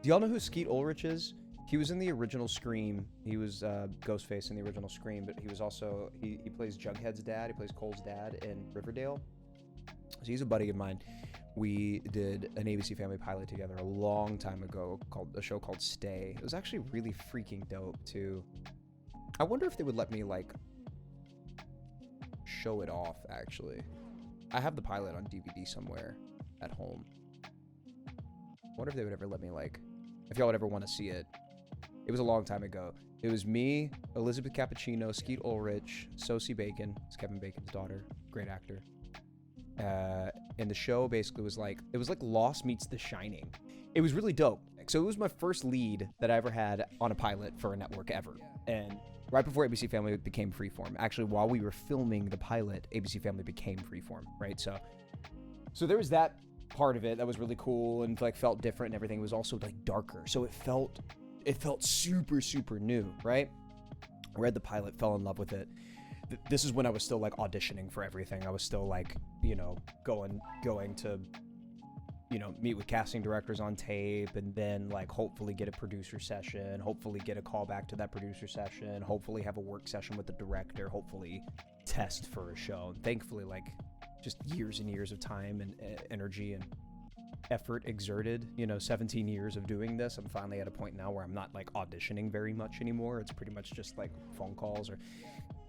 Do y'all know who Skeet Ulrich is? He was in the original Scream. He was Ghostface in the original Scream, but he was also, he plays Jughead's dad. He plays Cole's dad in Riverdale. So he's a buddy of mine. We did an ABC Family pilot together a long time ago called a show called Stay. It was actually really freaking dope too. I wonder if they would let me like show it off actually. I have the pilot on DVD somewhere at home. I wonder if they would ever let me like, if y'all would ever want to see it. It was a long time ago. It was me, Elizabeth Cappuccino, Skeet Ulrich, Sosie Bacon, it's Kevin Bacon's daughter, great actor. And the show basically was like, it was like Lost meets The Shining. It was really dope. So it was my first lead that I ever had on a pilot for a network ever. And right before ABC Family became Freeform, actually while we were filming the pilot, ABC Family became Freeform, right? So there was that part of it that was really cool and like felt different and everything. It was also like darker. So it felt super, super new, right? I read the pilot, fell in love with it. This is when I was still like auditioning for everything. I was still like, you know, going to, you know, meet with casting directors on tape and then like hopefully get a producer session, hopefully get a call back to that producer session, hopefully have a work session with the director, hopefully test for a show. And thankfully, like just years and years of time and energy and effort exerted, you know, 17 years of doing this. I'm finally at a point now where I'm not like auditioning very much anymore. It's pretty much just like phone calls or,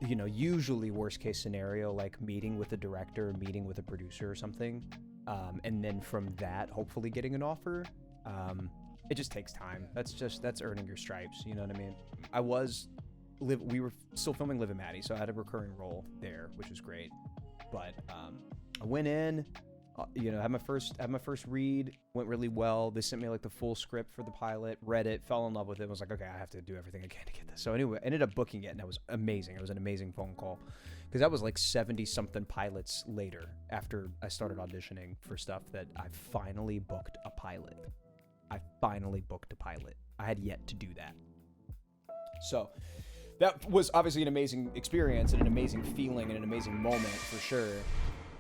you know, usually worst case scenario, like meeting with a director, meeting with a producer or something. And then from that, hopefully getting an offer. It just takes time. That's earning your stripes. You know what I mean? We were still filming Liv and Maddie, so I had a recurring role there, which was great. But I went in, you know, had my first read, went really well. They sent me like the full script for the pilot, read it, fell in love with it. Was like, okay, I have to do everything I can to get this. So anyway, I ended up booking it, and that was amazing. It was an amazing phone call because that was like 70 something pilots later after I started auditioning for stuff that I finally booked a pilot. I had yet to do that. So that was obviously an amazing experience and an amazing feeling and an amazing moment for sure.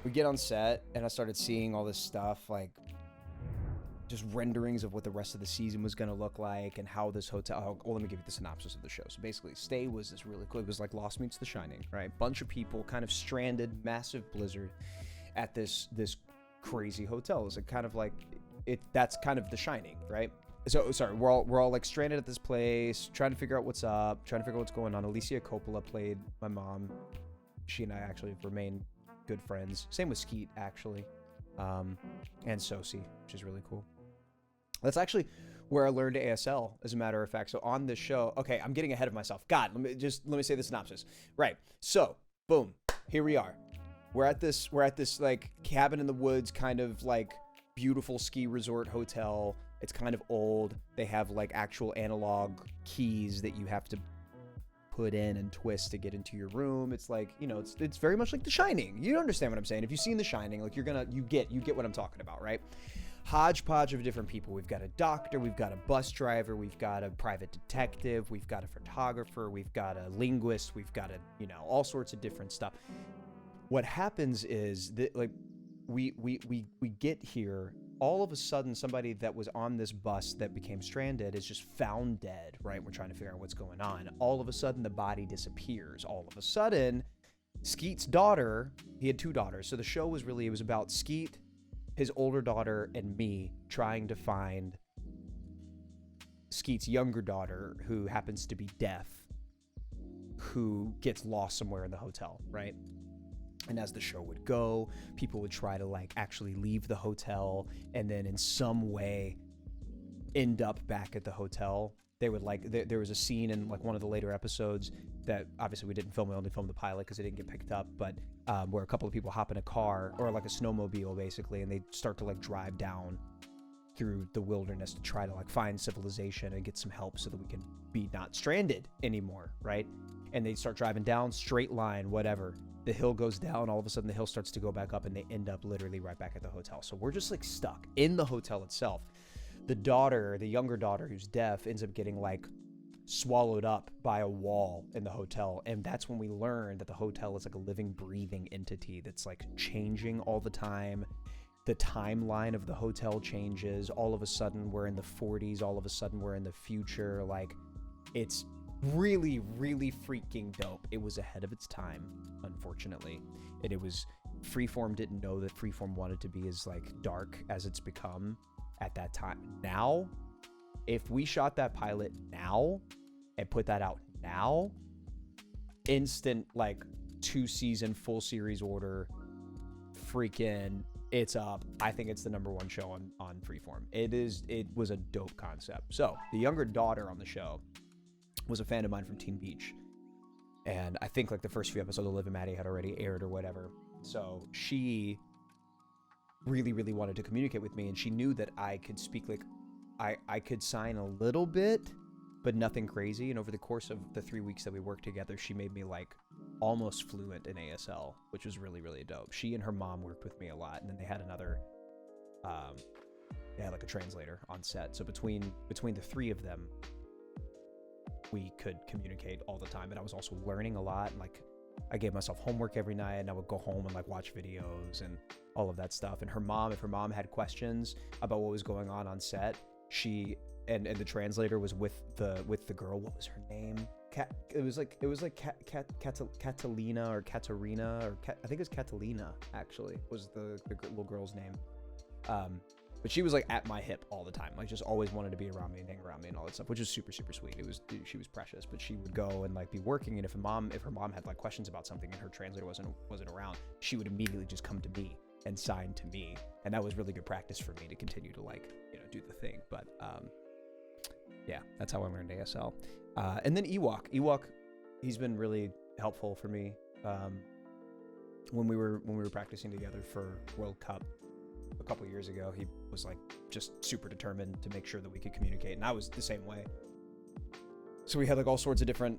We get on set and I started seeing all this stuff, like just renderings of what the rest of the season was going to look like and how this hotel, let me give you the synopsis of the show. So basically Stay was this really cool, it was like Lost meets The Shining, right? Bunch of people kind of stranded, massive blizzard at this crazy hotel. It was like kind of like that's kind of The Shining, right? So sorry, we're all like stranded at this place, trying to figure out what's up, trying to figure out what's going on. Alicia Coppola played my mom. She and I actually have remained good friends. Same with Skeet, actually. And Sosie, which is really cool. That's actually where I learned ASL, as a matter of fact. So on this show, okay, I'm getting ahead of myself. God, let me say the synopsis. Right. So, boom, here we are. We're at this like cabin in the woods, kind of like beautiful ski resort hotel. It's kind of old. They have like actual analog keys that you have to put in and twist to get into your room. It's like, you know, it's very much like The Shining. You understand what I'm saying? If you've seen The Shining, like you get what I'm talking about, right? Hodgepodge of different people. We've got a doctor, we've got a bus driver, we've got a private detective, we've got a photographer, we've got a linguist, we've got all sorts of different stuff. What happens is that like we get here, all of a sudden somebody that was on this bus that became stranded is just found dead, right? We're trying to figure out what's going on. All of a sudden the body disappears. All of a sudden Skeet's daughter, he had two daughters. So the show was about Skeet, his older daughter, and me trying to find Skeet's younger daughter, who happens to be deaf, who gets lost somewhere in the hotel, right? And as the show would go, people would try to like actually leave the hotel and then in some way end up back at the hotel. They would like, there was a scene in like one of the later episodes that obviously we didn't film, we only filmed the pilot because it didn't get picked up, but where a couple of people hop in a car or like a snowmobile basically, and they start to like drive down through the wilderness to try to like find civilization and get some help so that we can be not stranded anymore, right? And they start driving down, straight line, whatever. The hill goes down, all of a sudden the hill starts to go back up and they end up literally right back at the hotel. So we're just like stuck in the hotel itself. The younger daughter who's deaf ends up getting like swallowed up by a wall in the hotel. And that's when we learn that the hotel is like a living, breathing entity that's like changing all the time. the timeline of the hotel changes. All of a sudden we're in the 40s. All of a sudden we're in the future. Like, it's really, really freaking dope. It was ahead of its time, unfortunately. And it was, Freeform didn't know that Freeform wanted to be as like dark as it's become at that time. Now, if we shot that pilot now and put that out now, instant like 2-season full series order, freaking, it's up. I think it's the #1 show on Freeform. It was a dope concept. So the younger daughter on the show was a fan of mine from Teen Beach, and I think like the first few episodes of Liv and Maddie had already aired or whatever. So she really, really wanted to communicate with me, and she knew that I could speak, like I could sign a little bit, but nothing crazy. And over the course of the 3 weeks that we worked together, she made me like almost fluent in ASL, which was really, really dope. She and her mom worked with me a lot, and then they had another, they had like a translator on set. So between the three of them, we could communicate all the time. And I was also learning a lot. And like, I gave myself homework every night, and I would go home and like watch videos and all of that stuff. And her mom, if her mom had questions about what was going on set, she and the translator was with the girl. What was her name? It was like Catalina or Katarina, or I think it was Catalina actually was the little girl's name. But she was like at my hip all the time, like just always wanted to be around me and hang around me and all that stuff, which is super, super sweet. She was precious. But she would go and like be working, and if her mom had like questions about something and her translator wasn't around, she would immediately just come to me and sign to me, and that was really good practice for me to continue to like, you know, do the thing. But yeah, that's how I learned ASL. And then Ewok, he's been really helpful for me. When we were practicing together for World Cup a couple years ago, he was like just super determined to make sure that we could communicate, and I was the same way. So we had like all sorts of different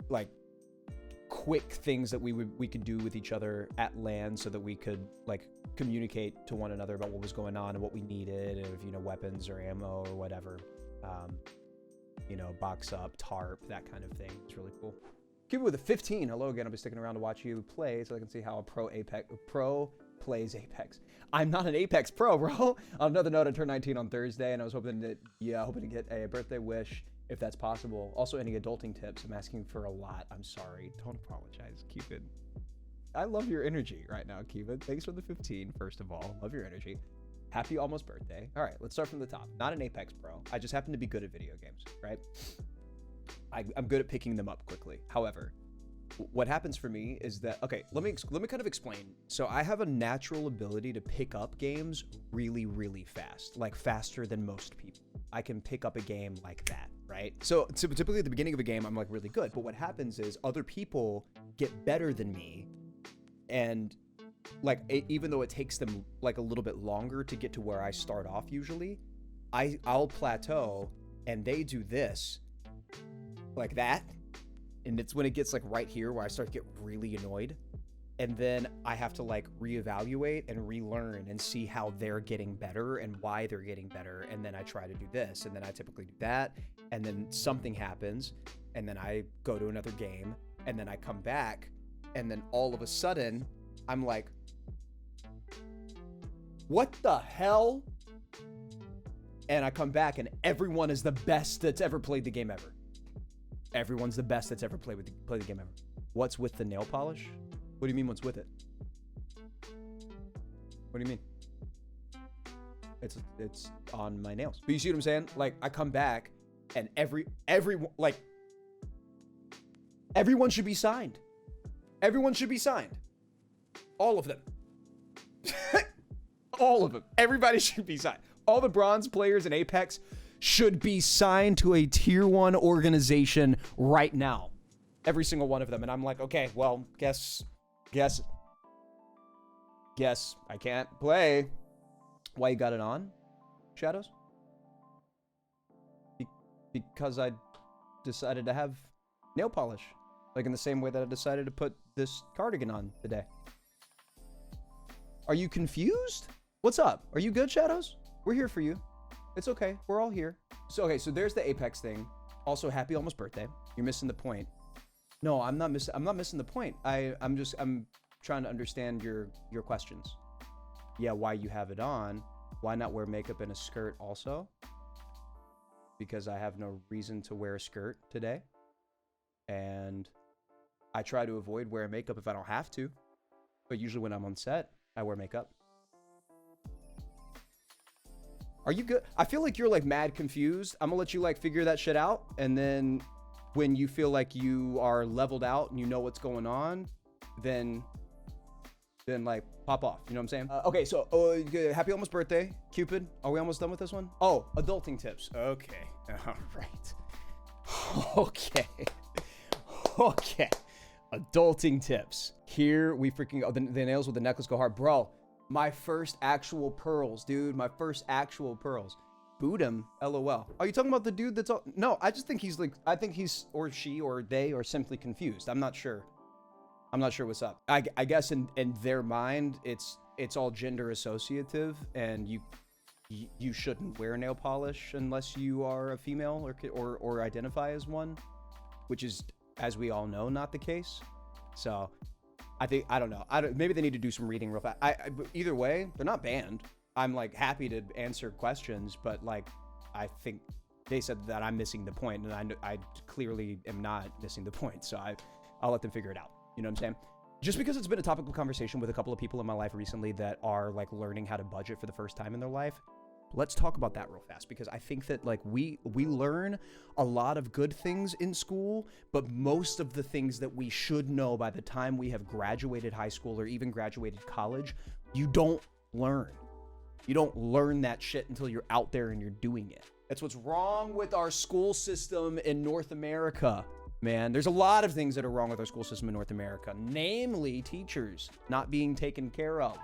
like quick things that we could do with each other at land, so that we could like communicate to one another about what was going on and what we needed, of, you know, weapons or ammo or whatever. You know, box up, tarp, that kind of thing. It's really cool. Keep it with a 15. Hello again. I'll be sticking around to watch you play so I can see how a pro plays Apex. I'm not an Apex pro, bro. On another note, I turned 19 on Thursday, and I was hoping to get a birthday wish if that's possible. Also, any adulting tips? I'm asking for a lot. I'm sorry. Don't apologize, Keepin. I love your energy right now, Keepin. Thanks for the 15, first of all. Love your energy. Happy almost birthday. All right, let's start from the top. Not an Apex pro. I just happen to be good at video games, right? I'm good at picking them up quickly. However, what happens for me is that, okay, let me kind of explain. So I have a natural ability to pick up games really, really fast, like faster than most people. I can pick up a game like that, right? So typically at the beginning of a game, I'm like really good. But what happens is other people get better than me, and like even though it takes them like a little bit longer to get to where I start off, usually I'll plateau, and they do this like that, and it's when it gets like right here where I start to get really annoyed, and then I have to like reevaluate and relearn and see how they're getting better and why they're getting better, and then I try to do this, and then I typically do that, and then something happens, and then I go to another game, and then I come back, and then all of a sudden I'm like, what the hell? And I come back, and everyone is the best that's ever played the game ever. Everyone's the best that's ever played the game ever. What's with the nail polish? What do you mean, what's with it? What do you mean? It's on my nails. But you see what I'm saying? Like, I come back, and everyone should be signed. Everyone should be signed. All of them. All of them. Everybody should be signed. All the bronze players in Apex should be signed to a tier 1 organization right now. Every single one of them. And I'm like, okay, well, guess I can't play. Why you got it on, Shadows? Because I decided to have nail polish. Like in the same way that I decided to put this cardigan on today. Are you confused? What's up? Are you good, Shadows? We're here for you. It's okay. We're all here. So, okay, so there's the Apex thing. Also, happy almost birthday. You're missing the point. No, I'm not missing the point. I'm trying to understand your questions. yeah, why you have it on? Why not wear makeup and a skirt also? Because I have no reason to wear a skirt today. And I try to avoid wearing makeup if I don't have to. But usually when I'm on set, I wear makeup. Are you good? I feel like you're like mad confused. I'm gonna let you like figure that shit out. And then when you feel like you are leveled out and you know what's going on, then like pop off. You know what I'm saying? Okay, so happy almost birthday, Cupid. Are we almost done with this one? Oh, adulting tips. Okay. All right. Okay. Okay. Adulting tips. Here we freaking go. The nails with the necklace go hard. Bro, my first actual pearls, dude. My first actual pearls. Boot him, LOL. Are you talking about the dude that's all... No, I just think he's like... I think he's, or she, or they are simply confused. I'm not sure. I'm not sure what's up. I guess in their mind, it's all gender associative, and you shouldn't wear nail polish unless you are a female or identify as one, which is, as we all know, not the case. So I don't know. Maybe they need to do some reading real fast. But either way, they're not banned. I'm like happy to answer questions, but like I think they said that I'm missing the point, and I clearly am not missing the point. So I'll let them figure it out. You know what I'm saying? Just because it's been a topic of conversation with a couple of people in my life recently that are like learning how to budget for the first time in their life. Let's talk about that real fast, because I think that like we learn a lot of good things in school, but most of the things that we should know by the time we have graduated high school or even graduated college, you don't learn. You don't learn that shit until you're out there and you're doing it. That's what's wrong with our school system in North America, man. There's a lot of things that are wrong with our school system in North America, namely teachers not being taken care of.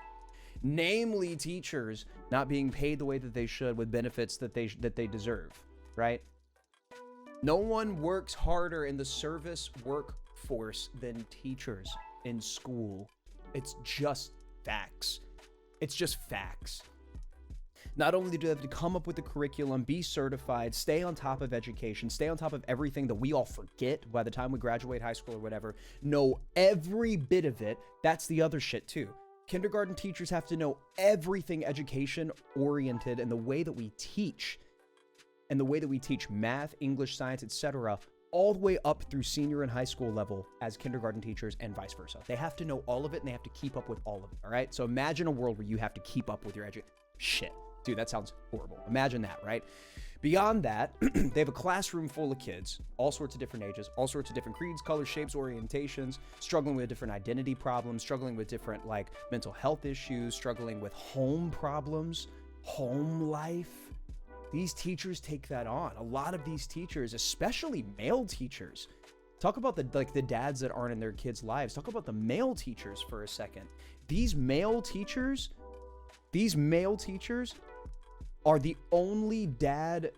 Namely teachers not being paid the way that they should with benefits that they deserve, right? No one works harder in the service workforce than teachers in school. It's just facts. It's just facts. Not only do they have to come up with the curriculum, be certified, stay on top of education, stay on top of everything that we all forget by the time we graduate high school or whatever, know every bit of it. That's the other shit too. Kindergarten teachers have to know everything education oriented, and the way that we teach math, English, science, etc., all the way up through senior and high school level as kindergarten teachers and vice versa. They have to know all of it, and they have to keep up with all of it. All right. So imagine a world where you have to keep up with your shit. Dude, that sounds horrible. Imagine that, right? Beyond that, they have a classroom full of kids, all sorts of different ages, all sorts of different creeds, colors, shapes, orientations, struggling with different identity problems, struggling with different like mental health issues, struggling with home problems, home life. These teachers take that on. A lot of these teachers, especially male teachers, talk about the dads that aren't in their kids' lives. Talk about the male teachers for a second. These male teachers are the only dad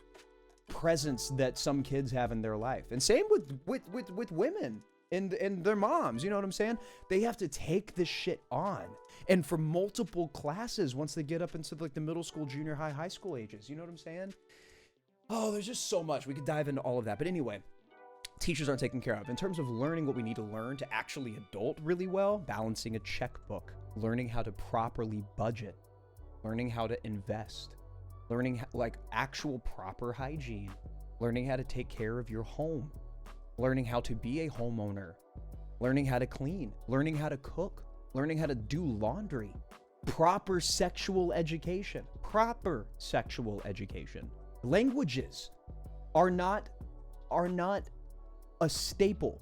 presence that some kids have in their life. And same with women and their moms, you know what I'm saying? They have to take this shit on. And for multiple classes once they get up into like the middle school, junior high, high school ages, you know what I'm saying? Oh, there's just so much. We could dive into all of that. But anyway, teachers aren't taken care of. In terms of learning what we need to learn to actually adult really well, balancing a checkbook, learning how to properly budget, learning how to invest, learning like actual proper hygiene, learning how to take care of your home, learning how to be a homeowner, learning how to clean, learning how to cook, learning how to do laundry, proper sexual education. Languages are not a staple.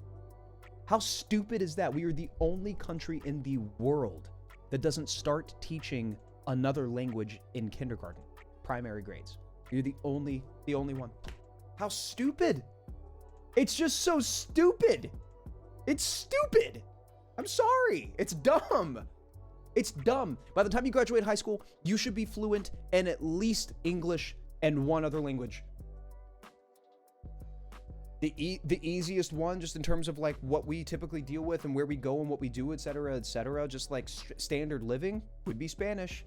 How stupid is that? We are the only country in the world that doesn't start teaching another language in kindergarten, primary grades. You're the only one. How stupid. It's just so stupid. It's stupid. I'm sorry. It's dumb. It's dumb. By the time you graduate high school, you should be fluent in at least English and one other language. The easiest one, just in terms of like what we typically deal with and where we go and what we do, etc., just like standard living, would be Spanish.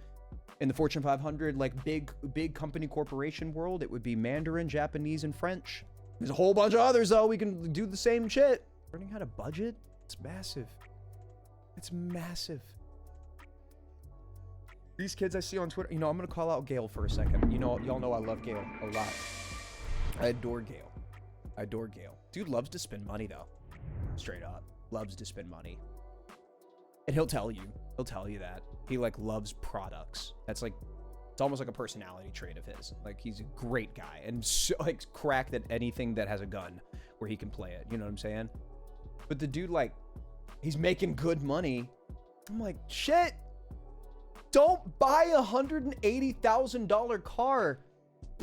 In the Fortune 500, like big company corporation world, it would be Mandarin, Japanese, and French. There's a whole bunch of others though. We can do the same shit. Learning how to budget, it's massive. It's massive. These kids I see on Twitter, you know, I'm gonna call out Gail for a second. You know, y'all know I love Gail a lot. I adore Gail. I adore Gail. Dude loves to spend money though. Straight up. Loves to spend money. And he'll tell you that. He like loves products. That's like, it's almost like a personality trait of his. Like he's a great guy and so, like cracked at anything that has a gun where he can play it. You know what I'm saying? But the dude like, he's making good money. I'm like, shit. Don't buy a $180,000 car.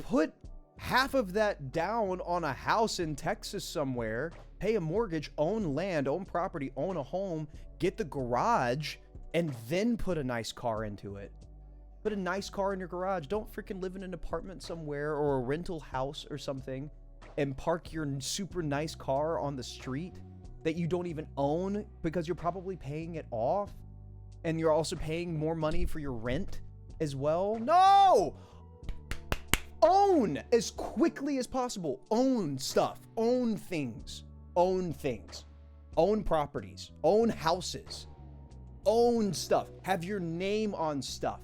Put half of that down on a house in Texas somewhere. Pay a mortgage, own land, own property, own a home, get the garage, and then put a nice car into it. Put a nice car in your garage. Don't freaking live in an apartment somewhere or a rental house or something and park your super nice car on the street that you don't even own because you're probably paying it off. And you're also paying more money for your rent as well. No! Own as quickly as possible. Own stuff. Own things. Own things. Own properties. Own houses. Own stuff. Have your name on stuff.